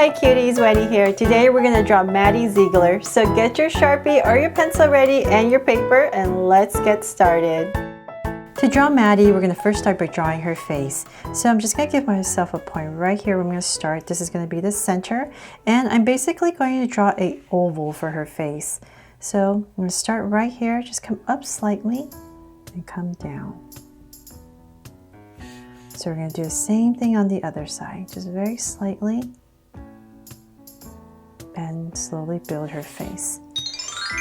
Hi cuties, Wendy here. Today we're going to draw Maddie Ziegler. So get your Sharpie or your pencil ready and your paper and let's get started. To draw Maddie, we're going to first start by drawing her face. So I'm just going to give myself a point right here where I'm going to start. This is going to be the center and I'm basically going to draw an oval for her face. So I'm going to start right here, just come up slightly and come down. So we're going to do the same thing on the other side, just very slightly and slowly build her face.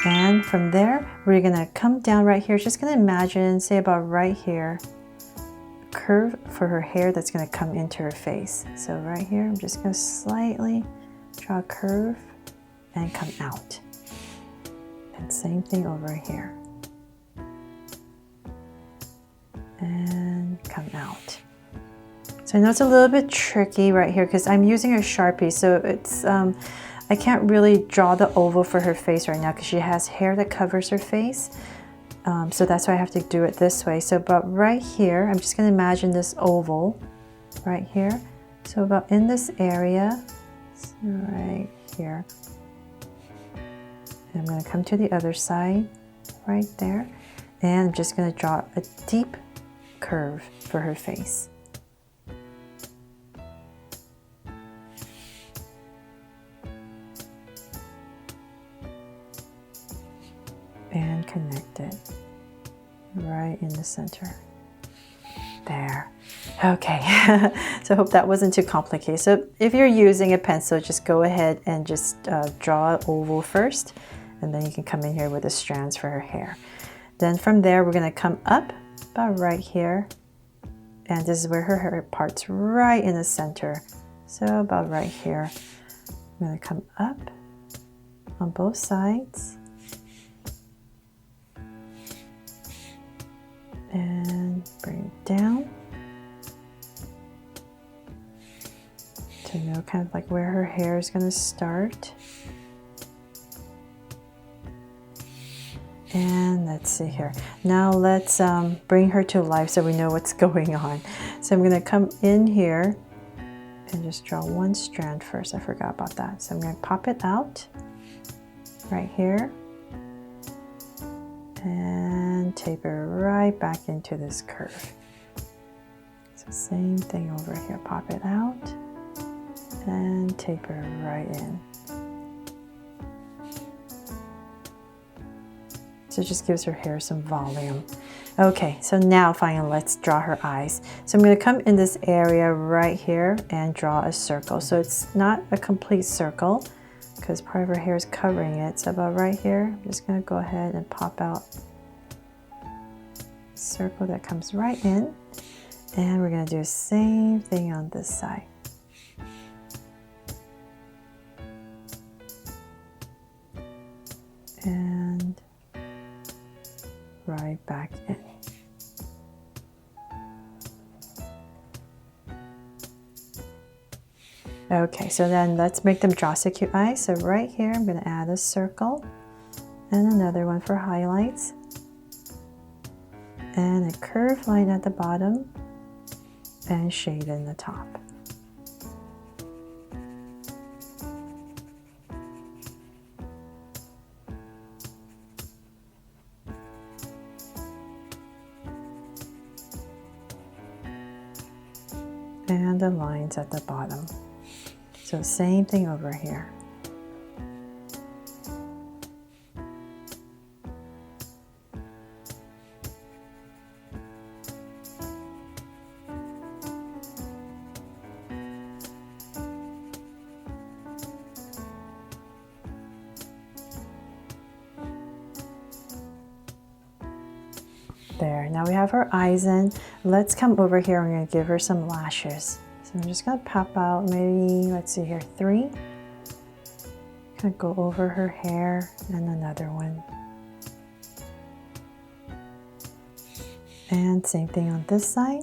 And from there, we're going to come down right here. Just going to imagine, say about right here, a curve for her hair that's going to come into her face. So right here, I'm just going to slightly draw a curve and come out. And same thing over here. And come out. So I know it's a little bit tricky right here because I'm using a Sharpie, so it's I can't really draw the oval for her face right now because she has hair that covers her face. So that's why I have to do it this way. So about right here, I'm just going to imagine this oval right here. So about in this area, so right here. And I'm going to come to the other side right there. And I'm just going to draw a deep curve for her face. And connect it right in the center. There. Okay, so I hope that wasn't too complicated. So if you're using a pencil, just go ahead and just draw an oval first, and then you can come in here with the strands for her hair. Then from there, we're going to come up about right here, and this is where her hair parts right in the center. So about right here, I'm going to come up on both sides. And bring it down to know kind of like where her hair is going to start. And let's see here. Now let's bring her to life so we know what's going on. So I'm going to come in here and just draw one strand first. I forgot about that. So I'm going to pop it out right here. And taper right back into this curve. So same thing over here, pop it out and taper right in. So it just gives her hair some volume. Okay, so now finally let's draw her eyes. So I'm going to come in this area right here and draw a circle. So it's not a complete circle, because part of her hair is covering it. So about right here, I'm just going to go ahead and pop out a circle that comes right in. And we're going to do the same thing on this side. And right back in. Okay, so then let's make them draw so cute eyes. So right here, I'm going to add a circle and another one for highlights and a curved line at the bottom and shade in the top. And the lines at the bottom. So same thing over here. There, now we have her eyes in. Let's come over here. We're going to give her some lashes. So I'm just going to pop out maybe, let's see here, 3. Kind of go over her hair and another one. And same thing on this side.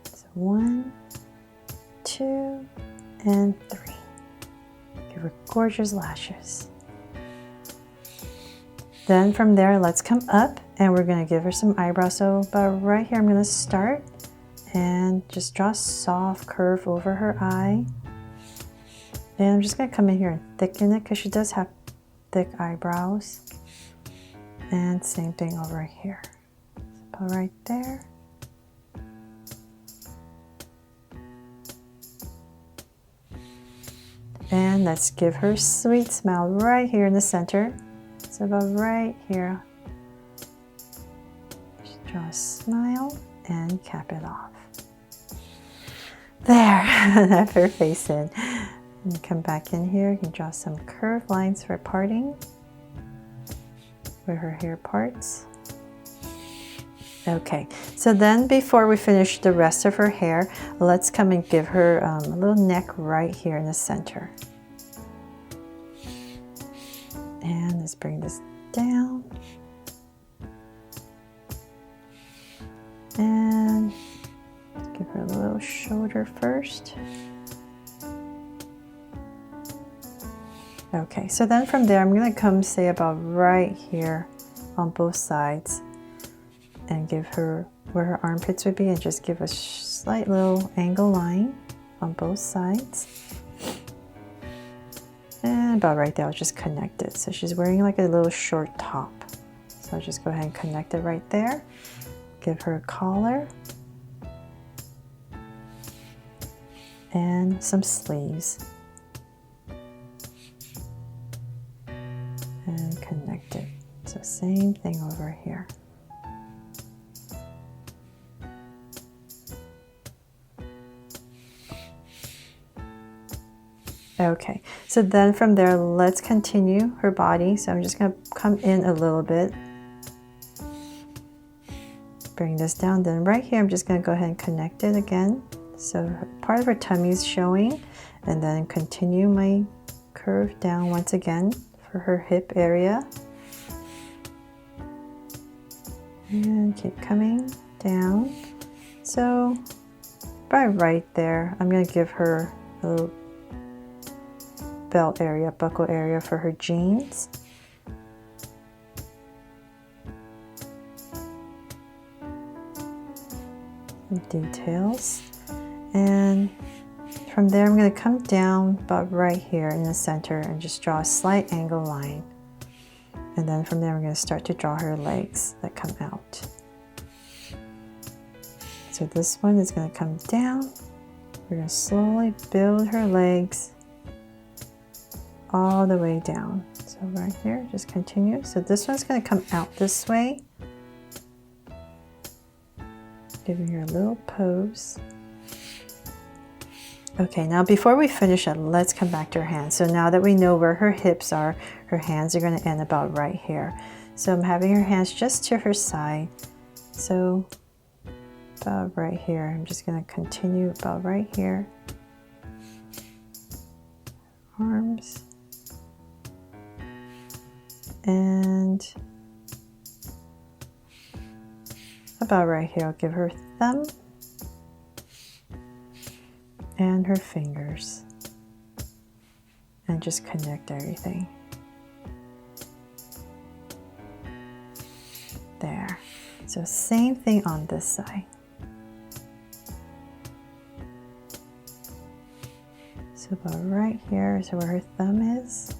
So 1, 2, and 3. Give her gorgeous lashes. Then from there, let's come up and we're going to give her some eyebrows. So about right here, I'm going to start and just draw a soft curve over her eye. And I'm just going to come in here and thicken it because she does have thick eyebrows. And same thing over here. So put right there. And let's give her a sweet smile right here in the center. So about right here. Just draw a smile and cap it off. There, have her face in. And come back in here, you can draw some curved lines for parting where her hair parts. Okay, so then before we finish the rest of her hair, let's come and give her a little neck right here in the center. And let's bring this down. And give her a little shoulder first. Okay, so then from there, I'm going to come say about right here on both sides and give her where her armpits would be and just give a slight little angle line on both sides. And about right there, I'll just connect it. So she's wearing like a little short top. So I'll just go ahead and connect it right there. Give her a collar. And some sleeves. And connect it. So same thing over here. Okay, so then from there, let's continue her body. So I'm just going to come in a little bit. Bring this down. Then right here, I'm just going to go ahead and connect it again. So part of her tummy is showing. And then continue my curve down once again for her hip area. And keep coming down. So by right there, I'm going to give her a little belt area, buckle area for her jeans. Some details. And from there, I'm going to come down about right here in the center and just draw a slight angle line. And then from there, I'm going to start to draw her legs that come out. So this one is going to come down. We're going to slowly build her legs all the way down. So right here, just continue. So this one's going to come out this way. Giving her a little pose. Okay, now before we finish it, let's come back to her hands. So now that we know where her hips are, her hands are going to end about right here. So I'm having her hands just to her side. So about right here, I'm just going to continue about right here. Arms. And about right here, I'll give her thumb and her fingers and just connect everything. There. So same thing on this side. So about right here is where her thumb is.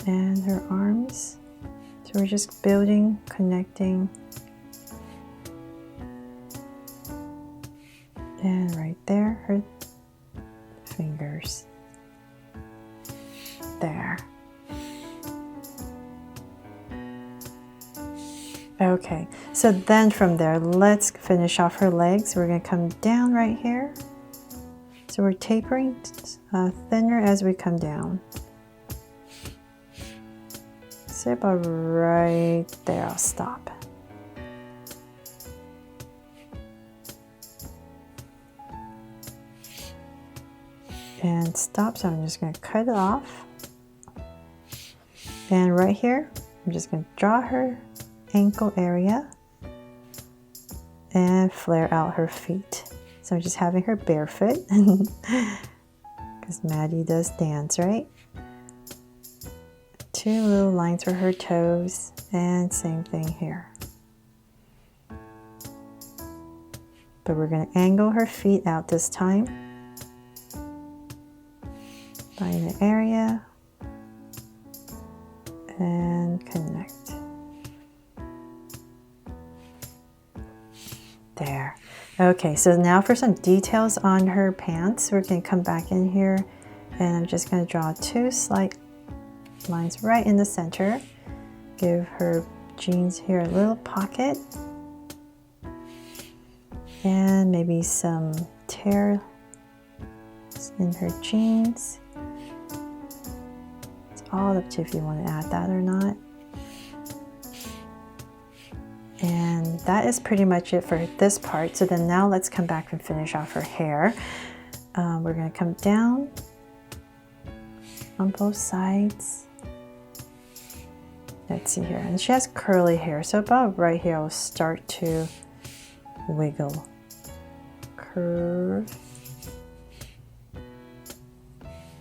And her arms. So we're just building, connecting. And right there, her fingers. There. Okay, so then from there, let's finish off her legs. We're going to come down right here. So we're tapering thinner as we come down. So about right there, I'll stop. And stop, so I'm just going to cut it off. And right here, I'm just going to draw her ankle area and flare out her feet. So I'm just having her barefoot because Maddie does dance, right? Two little lines for her toes and same thing here. but we're going to angle her feet out this time. Find the area and connect. There. Okay, so now for some details on her pants, we're going to come back in here and I'm just going to draw 2 slight lines right in the center. Give her jeans here a little pocket and maybe some tear in her jeans. It's all up to if you want to add that or not. And that is pretty much it for this part. So then now let's come back and finish off her hair. We're going to come down on both sides. Let's see here. And she has curly hair. So about right here, I'll start to wiggle. Curve.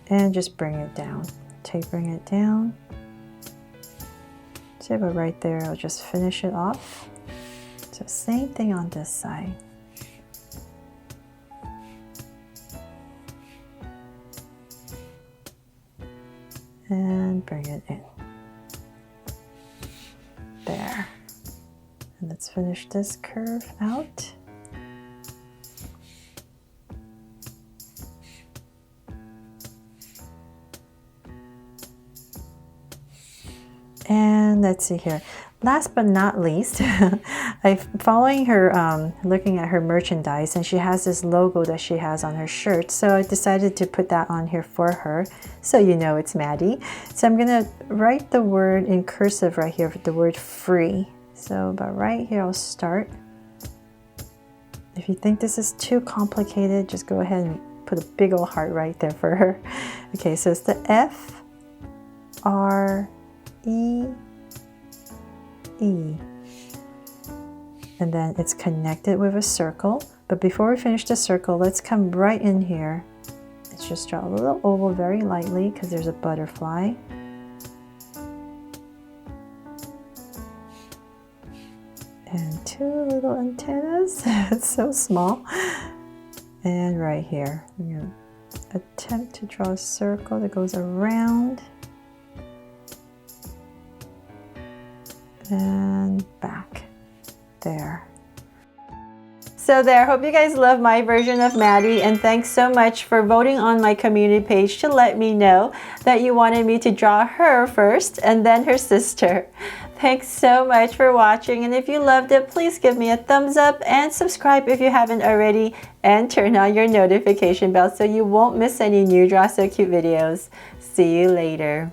And just bring it down. Tapering it down. So about right there, I'll just finish it off. So same thing on this side. And bring it in. There. And let's finish this curve out. And let's see here. Last but not least, I'm following her, looking at her merchandise, and she has this logo that she has on her shirt. So I decided to put that on here for her, so you know it's Maddie. So I'm gonna write the word in cursive right here, the word free. So about right here, I'll start. If you think this is too complicated, just go ahead and put a big old heart right there for her. Okay, so it's the F-R-E-E. And then it's connected with a circle. But before we finish the circle, let's come right in here. Let's just draw a little oval very lightly because there's a butterfly. And 2 little antennas. It's so small. And right here, I'm going to attempt to draw a circle that goes around. And back. There. So there, hope you guys love my version of Maddie, and thanks so much for voting on my community page to let me know that you wanted me to draw her first and then her sister. Thanks so much for watching, and if you loved it, please give me a thumbs up and subscribe if you haven't already, and turn on your notification bell so you won't miss any new Draw So Cute videos. See you later.